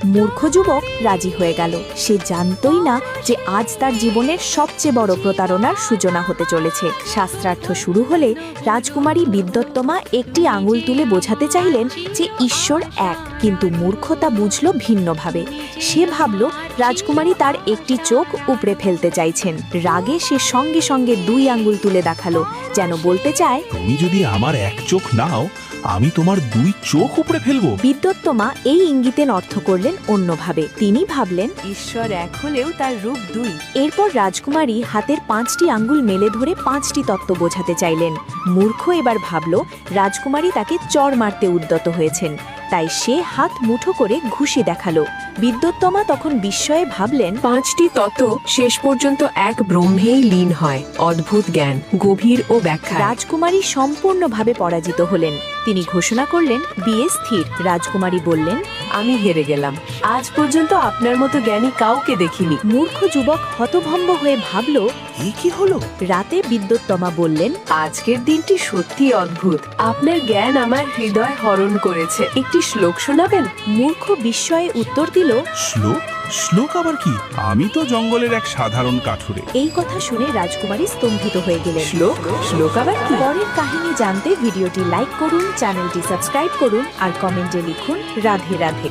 মূর্খ যুবক রাজি হয়ে গেল। সে জানতই না যে আজ তার জীবনের সবচেয়ে বড় প্রতারণার সূচনা হতে চলেছে। শাস্ত্রার্থ শুরু হলে রাজকুমারী বিদ্যোত্তমা একটি আঙুল তুলে বোঝাতে চাইলেন যে ঈশ্বর এক, কিন্তু মূর্খ তা বুঝল ভিন্নভাবে। সে ভাবল রাজকুমারী তার একটি চোখ উপড়ে ফেলতে চাইছেন। রাগে সে সঙ্গে সঙ্গে 2 আঙ্গুল তুলে দেখালো, যেন বলতে চায়, তুমি যদি আমার এক চোখ নাও, আমি তোমার 2 চোখ উপড়ে ফেলবো। বিদ্যোত্তমা এই ইঙ্গিতের অর্থ করলেন অন্যভাবে। তিনি ভাবলেন ঈশ্বর এক হলেও তার রূপ 2। এরপর রাজকুমারী হাতের 5টি আঙ্গুল মেলে ধরে 5টি তত্ত্ব বোঝাতে চাইলেন। মূর্খ এবার ভাবল রাজকুমারী তাকে চড় মারতে উদ্যত হয়েছেন, তাই সে হাত মুঠো করে ঘুষি দেখালো। বিদ্যোত্তমা তখন বিস্ময়ে ভাবলেন, 5টি তত্ত্ব শেষ পর্যন্ত এক ব্রহ্মেই লীন হয়। অদ্ভুত জ্ঞান, গভীর ও ব্যাখ্যা। রাজকুমারী সম্পূর্ণভাবে পরাজিত হলেন। তিনি ঘোষণা করলেন বিয়ে স্থির। রাজকুমারী বললেন, আমি হেরে গেলাম। আজ পর্যন্ত আপনার মতো জ্ঞানী কাউকে দেখিনি। মূর্খ যুবক হতভম্ব হয়ে ভাবল, এ কি হলো? রাতে বিদ্যোত্তমা বললেন, আজকের দিনটি সত্যি অদ্ভুত। আপনার জ্ঞান আমার হৃদয় হরণ করেছে। একটি শ্লোক শোনাবেন? মূর্খ বিস্ময়ে উত্তর দিল, শ্লোক? শ্লোক আবার কি? আমি তো জঙ্গলের এক সাধারণ কাঠুরে। এই কথা শুনে রাজকুমারী স্তম্ভিত হয়ে গেলেন। শ্লোক? শ্লোক আবার কি? পরের কাহিনী জানতে ভিডিওটি লাইক করুন, চ্যানেলটি সাবস্ক্রাইব করুন আর কমেন্টে লিখুন রাধে রাধে।